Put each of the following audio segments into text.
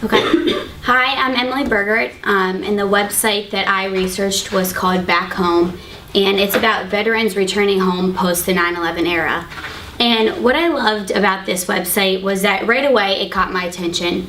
Okay. Hi, I'm Emily Bergert, and the website that I researched was called Backhome, and it's about veterans returning home post the 9/11 era. And what I loved about this website was that right away it caught my attention.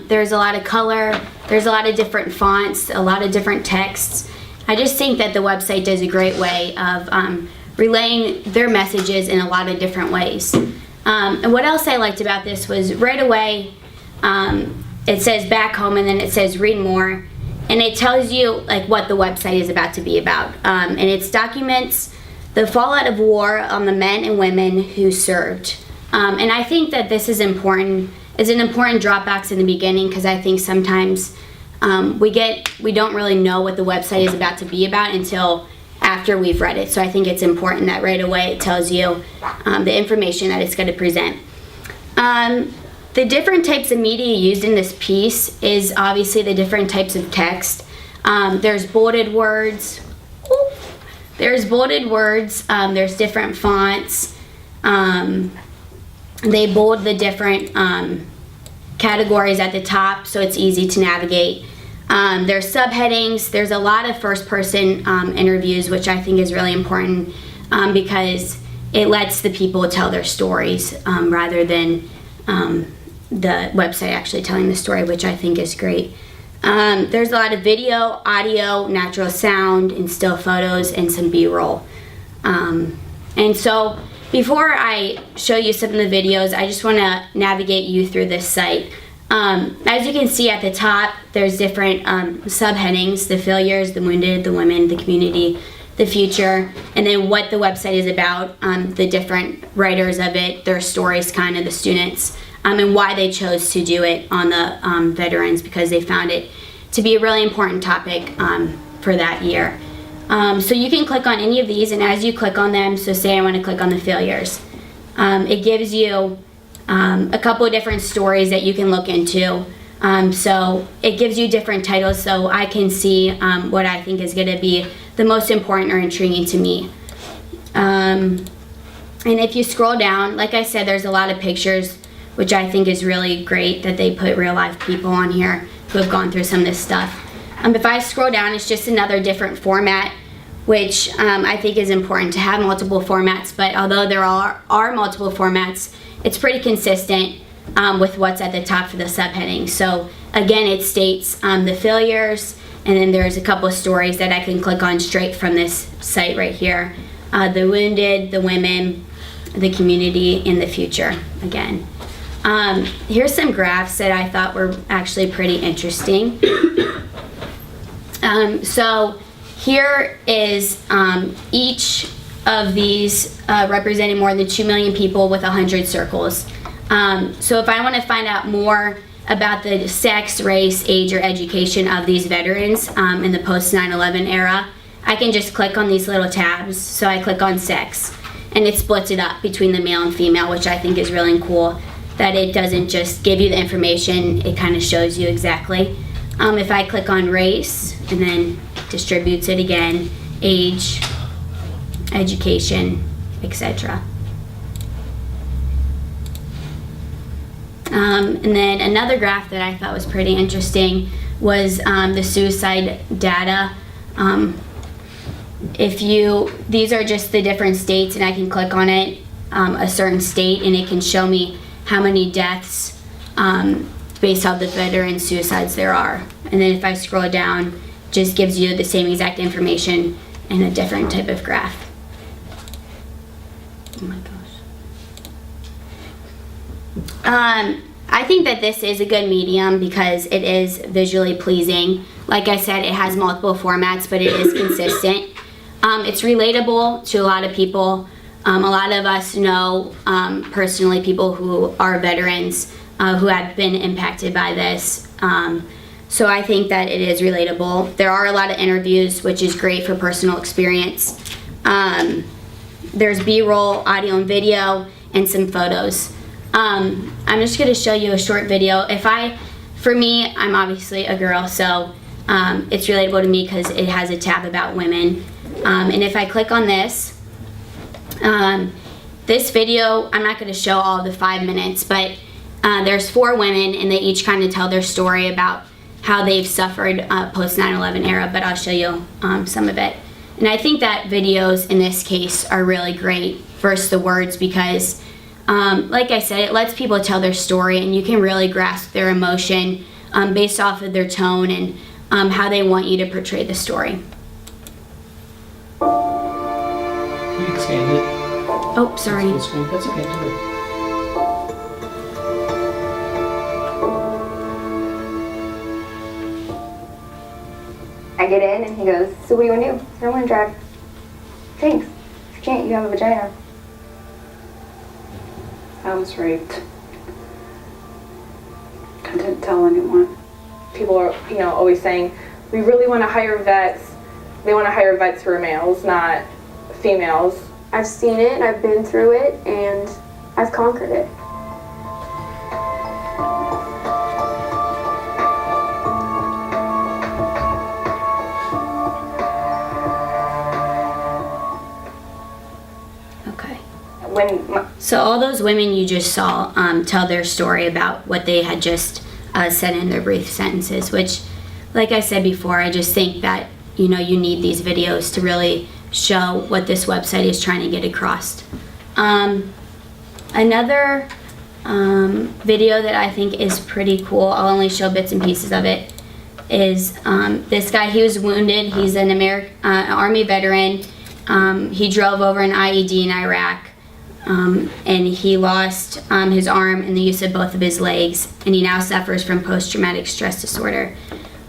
There's a lot of color, there's a lot of different fonts, a lot of different texts. I just think that the website does a great way of relaying their messages in a lot of different ways. And what else I liked about this was right away, it says back home and then it says read more, and it tells you like what the website is about to be about. And it documents the fallout of war on the men and women who served. And I think that this is important. It's an important drop box in the beginning because I think sometimes we don't really know what the website is about to be about until after we've read it. So I think it's important that right away it tells you the information that it's going to present. The different types of media used in this piece is obviously the different types of text. There's bolded words. There's different fonts. They bold the different categories at the top so it's easy to navigate. There's subheadings. There's a lot of first-person interviews, which I think is really important because it lets the people tell their stories rather than the website actually telling the story, which I think is great. There's a lot of video, audio, natural sound, and still photos, and some B-roll. And so before I show you some of the videos, I just want to navigate you through this site. As you can see at the top, there's different subheadings: the failures, the wounded, the women, the community, the future, and then what the website is about, the different writers of it, their stories, kind of the students, and why they chose to do it on the veterans, because they found it to be a really important topic for that year. So you can click on any of these, and as you click on them, so say I want to click on the failures, it gives you a couple of different stories that you can look into. So it gives you different titles so I can see what I think is going to be the most important or intriguing to me. And if you scroll down, like I said, there's a lot of pictures, which I think is really great that they put real life people on here who have gone through some of this stuff. If I scroll down, it's just another different format, which I think is important to have multiple formats, but although there are multiple formats, it's pretty consistent with what's at the top for the subheading. So again, it states the failures, and then there's a couple of stories that I can click on straight from this site right here. The wounded, the women, the community, and the future again. Here's some graphs that I thought were actually pretty interesting. So here is each of these representing more than 2 million people with 100 circles. So if I want to find out more about the sex, race, age, or education of these veterans in the post 9/11 era, I can just click on these little tabs. So I click on sex, and it splits it up between the male and female, which I think is really cool, that it doesn't just give you the information, it kind of shows you exactly. If I click on race, and then distributes it again, age, education, etc. And then another graph that I thought was pretty interesting was the suicide data. These are just the different states, and I can click on it, a certain state, and it can show me how many deaths based on the veteran suicides there are. And then if I scroll down, just gives you the same exact information in a different type of graph. Oh my gosh. I think that this is a good medium because it is visually pleasing. Like I said, it has multiple formats, but it is consistent. It's relatable to a lot of people. A lot of us know personally people who are veterans who have been impacted by this. So I think that it is relatable. There are a lot of interviews, which is great for personal experience. There's B-roll, audio and video, and some photos. I'm just going to show you a short video. For me, I'm obviously a girl, so it's relatable to me because it has a tab about women. And if I click on this, this video, I'm not going to show all of the 5 minutes, but There's 4 women, and they each kind of tell their story about how they've suffered post 9/11 era, but I'll show you some of it. And I think that videos in this case are really great versus the words because, like I said, it lets people tell their story, and you can really grasp their emotion based off of their tone and how they want you to portray the story. You can expand it. Oh, sorry. That's okay. Do it. I get in and he goes, "So what do you want to do?" I said, "I want to drive tanks. If you can't, you have a vagina." I was raped. I didn't tell anyone. People are, always saying, we really want to hire vets. They want to hire vets who are males, not females. I've seen it, I've been through it, and I've conquered it. Okay. When So all those women you just saw tell their story about what they had just said in their brief sentences, which, like I said before, I just think that, you need these videos to really show what this website is trying to get across. Another video that I think is pretty cool, I'll only show bits and pieces of it, is this guy. He was wounded. He's an Army veteran. He drove over an IED in Iraq. And he lost his arm and the use of both of his legs, and he now suffers from post-traumatic stress disorder.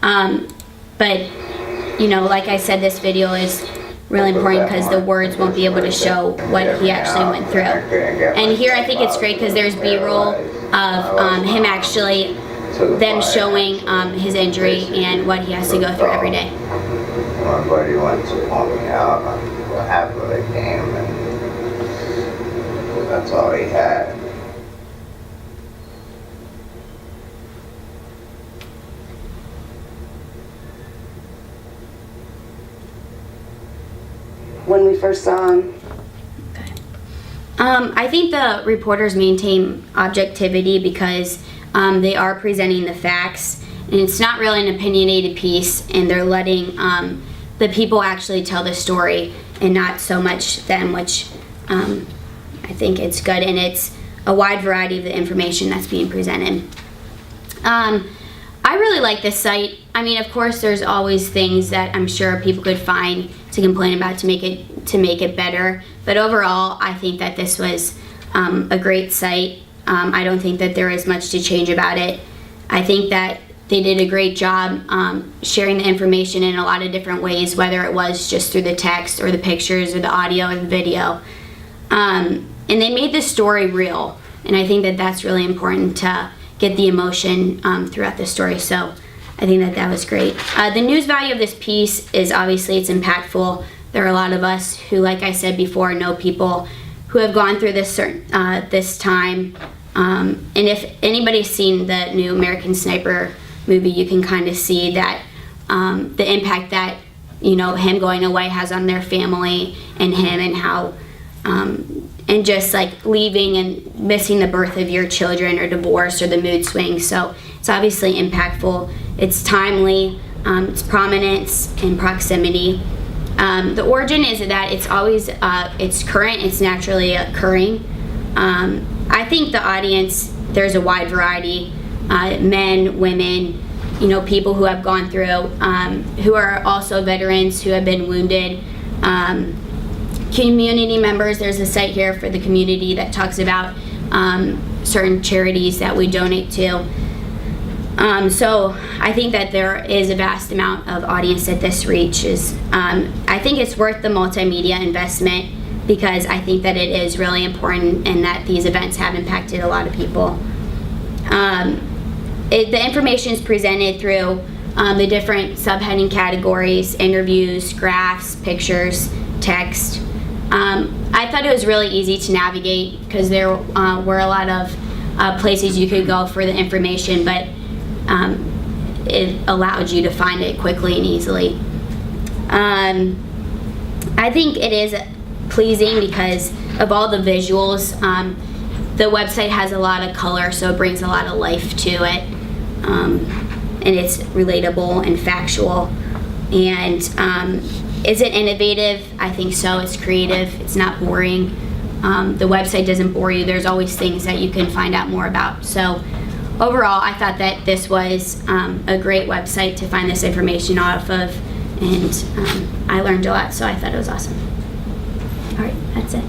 But, like I said, this video is really important because the words won't be able to show what he actually went through. And here I think it's great because there's B-roll of him actually, them showing his injury and what he has to go through every day. My buddy went to pull me out after they came, and that's all he had. When we first saw him, I think the reporters maintain objectivity because they are presenting the facts, and it's not really an opinionated piece, and they're letting the people actually tell the story and not so much them, which I think it's good, and it's a wide variety of the information that's being presented. I really like this site. I mean, of course, there's always things that I'm sure people could find to complain about to make it better. But overall, I think that this was a great site. I don't think that there is much to change about it. I think that they did a great job sharing the information in a lot of different ways, whether it was just through the text or the pictures or the audio or the video. And they made the story real, and I think that that's really important to get the emotion throughout the story. So I think that that was great. The news value of this piece is obviously it's impactful. There are a lot of us who, like I said before, know people who have gone through this this time. And if anybody's seen the new American Sniper movie, you can kind of see that the impact that him going away has on their family and him, and how and just like leaving and missing the birth of your children or divorce or the mood swings. So it's obviously impactful. It's timely. It's prominence and proximity. The origin is that it's always it's current. It's naturally occurring. I think the audience, there's a wide variety, men, women, people who have gone through, who are also veterans who have been wounded. Community members, there's a site here for the community that talks about certain charities that we donate to. So I think that there is a vast amount of audience that this reaches. I think it's worth the multimedia investment because I think that it is really important and that these events have impacted a lot of people. The information is presented through the different subheading categories: interviews, graphs, pictures, text. I thought it was really easy to navigate because there were a lot of places you could go for the information, but it allowed you to find it quickly and easily. I think it is pleasing because of all the visuals. The website has a lot of color, so it brings a lot of life to it. And it's relatable and factual. And is it innovative? I think so. It's creative. It's not boring. The website doesn't bore you. There's always things that you can find out more about. So overall, I thought that this was a great website to find this information off of. And I learned a lot, so I thought it was awesome. All right, that's it.